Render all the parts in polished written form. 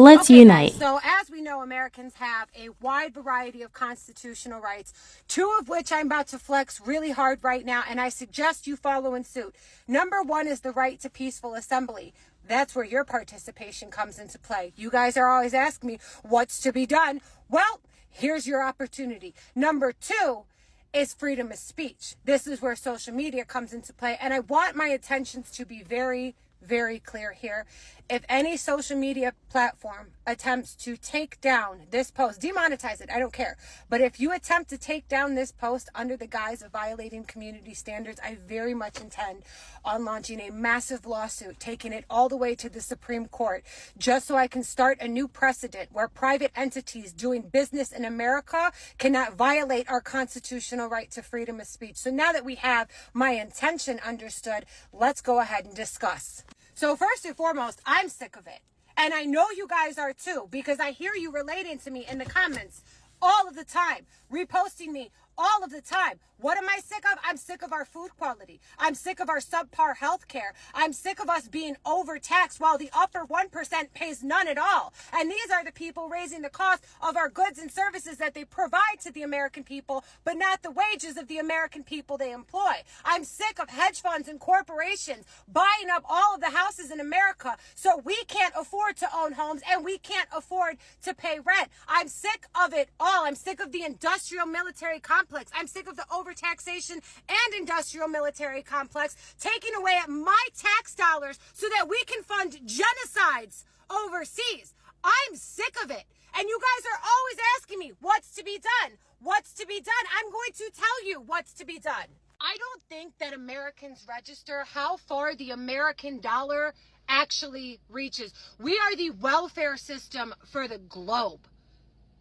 Let's unite. So as we know, Americans have a wide variety of constitutional rights, two of which I'm about to flex really hard right now, and I suggest you follow in suit. Number one is the right to peaceful assembly. That's where your participation comes into play. You guys are always asking me, what's to be done? Well, here's your opportunity. Number two is freedom of speech. This is where social media comes into play, and I want my intentions to be very clear here. If any social media platform attempts to take down this post, demonetize it, I don't care. But if you attempt to take down this post under the guise of violating community standards, I very much intend on launching a massive lawsuit, taking it all the way to the Supreme Court, just so I can start a new precedent where private entities doing business in America cannot violate our constitutional right to freedom of speech. So now that we have my intention understood, let's go ahead and discuss. So first and foremost, I'm sick of it. And I know you guys are too, because I hear you relating to me in the comments all of the time, reposting me all of the time. What am I sick of? I'm sick of our food quality. I'm sick of our subpar health care. I'm sick of us being overtaxed while the upper 1% pays none at all. And these are the people raising the cost of our goods and services that they provide to the American people, but not the wages of the American people they employ. I'm sick of hedge funds and corporations buying up all of the houses in America so we can't afford to own homes and we can't afford to pay rent. I'm sick of it all. I'm sick of the industrial military complex. I'm sick of the overtaxation and industrial military complex taking away at my tax dollars so that we can fund genocides overseas. I'm sick of it. And you guys are always asking me, what's to be done? What's to be done? I'm going to tell you what's to be done. I don't think that Americans register how far the American dollar actually reaches. We are the welfare system for the globe.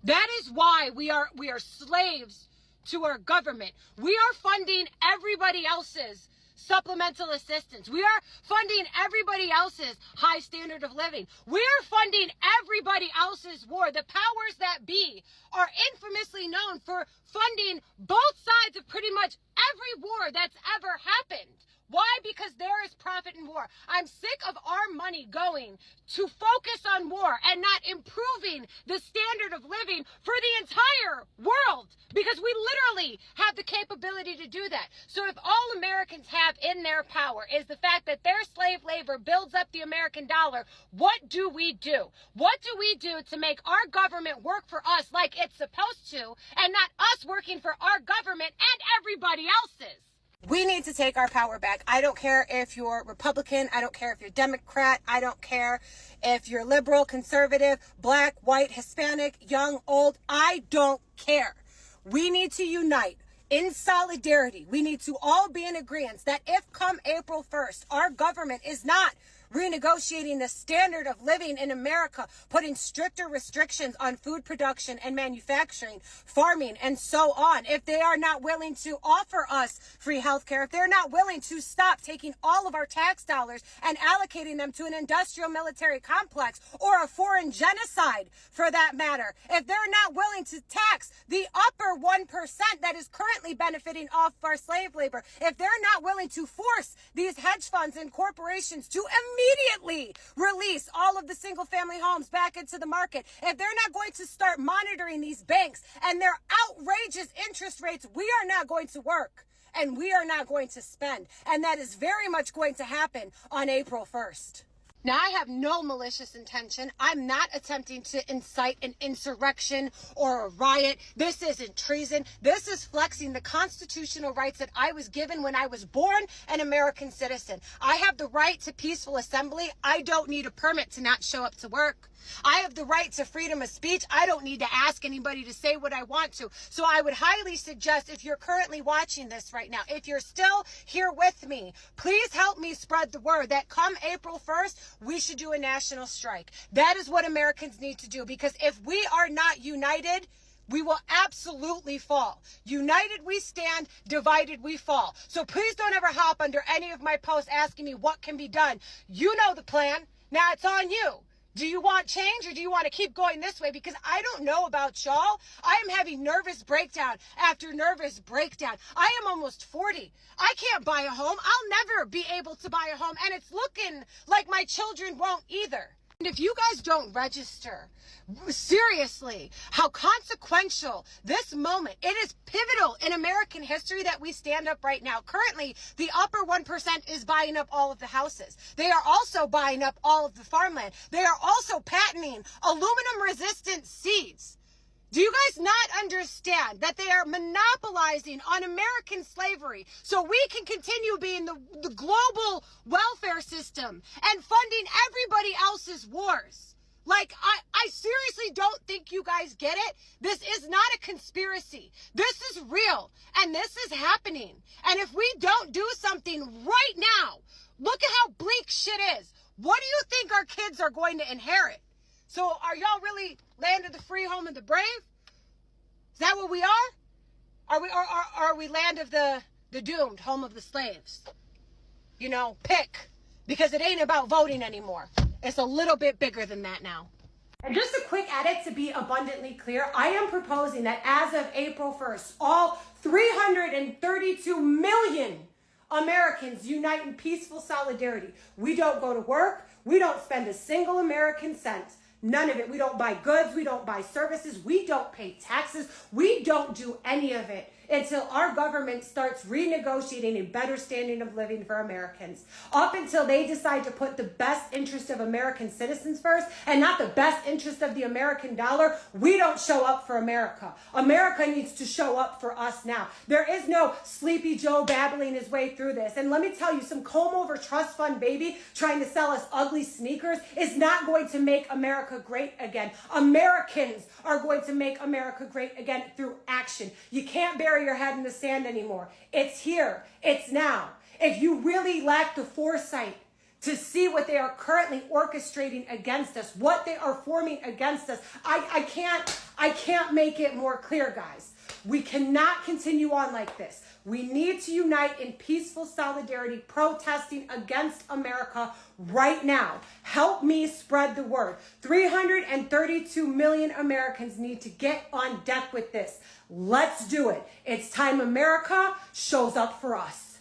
That is why we are slaves to our government. We are funding everybody else's supplemental assistance. We are funding everybody else's high standard of living. We are funding everybody else's war. The powers that be are infamously known for funding both sides of pretty much every war that's ever happened. Why? Because there is profit in war. I'm sick of our money going to focus on war and not improving the standard of living for the entire world, because we literally have the capability to do that. So if all Americans have in their power is the fact that their slave labor builds up the American dollar, what do we do? What do we do to make our government work for us like it's supposed to, and not us working for our government and everybody else's? We need to take our power back. I don't care if you're Republican. I don't care if you're Democrat. I don't care if you're liberal, conservative, black, white, Hispanic, young, old. I don't care. We need to unite in solidarity. We need to all be in agreement that if come April 1st, our government is not renegotiating the standard of living in America, putting stricter restrictions on food production and manufacturing, farming, and so on. If they are not willing to offer us free healthcare, if they're not willing to stop taking all of our tax dollars and allocating them to an industrial military complex or a foreign genocide for that matter, if they're not willing to tax the upper 1% that is currently benefiting off our slave labor, if they're not willing to force these hedge funds and corporations to immediately release all of the single family homes back into the market, if they're not going to start monitoring these banks and their outrageous interest rates, we are not going to work and we are not going to spend. And that is very much going to happen on April 1st. Now, I have no malicious intention. I'm not attempting to incite an insurrection or a riot. This isn't treason. This is flexing the constitutional rights that I was given when I was born an American citizen. I have the right to peaceful assembly. I don't need a permit to not show up to work. I have the right to freedom of speech. I don't need to ask anybody to say what I want to. So I would highly suggest, if you're currently watching this right now, if you're still here with me, please help me spread the word that come April 1st, we should do a national strike. That is what Americans need to do, because if we are not united, we will absolutely fall. United we stand, divided we fall. So please don't ever hop under any of my posts asking me what can be done. You know the plan. Now it's on you. Do you want change, or do you want to keep going this way? Because I don't know about y'all. I am having nervous breakdown after nervous breakdown. I am almost 40. I can't buy a home. I'll never be able to buy a home. And it's looking like my children won't either. And if you guys don't register, seriously, how consequential this moment, it is pivotal in American history that we stand up right now. Currently, the upper 1% is buying up all of the houses. They are also buying up all of the farmland. They are also patenting aluminum-resistant seeds. Do you guys not understand that they are monopolizing on American slavery so we can continue being the global welfare system and funding everybody else's wars? Like, I seriously don't think you guys get it. This is not a conspiracy. This is real, and this is happening. And if we don't do something right now, look at how bleak shit is. What do you think our kids are going to inherit? So are y'all really land of the free, home of the brave? Is that what we are? Are we land of the doomed, home of the slaves? You know, pick. Because it ain't about voting anymore. It's a little bit bigger than that now. And just a quick edit to be abundantly clear, I am proposing that as of April 1st, all 332 million Americans unite in peaceful solidarity. We don't go to work. We don't spend a single American cent. None of it. We don't buy goods. We don't buy services. We don't pay taxes. We don't do any of it until our government starts renegotiating a better standard of living for Americans. Up until they decide to put the best interest of American citizens first and not the best interest of the American dollar, we don't show up for America. America needs to show up for us now. There is no Sleepy Joe babbling his way through this. And let me tell you, some comb-over trust fund baby trying to sell us ugly sneakers is not going to make America great again. Americans are going to make America great again through action. You can't bury your head in the sand anymore. It's here. It's now. If you really lack the foresight to see what they are currently orchestrating against us, what they are forming against us, I can't make it more clear, guys. We cannot continue on like this. We need to unite in peaceful solidarity, protesting against America right now. Help me spread the word. 332 million Americans need to get on deck with this. Let's do it. It's time America shows up for us.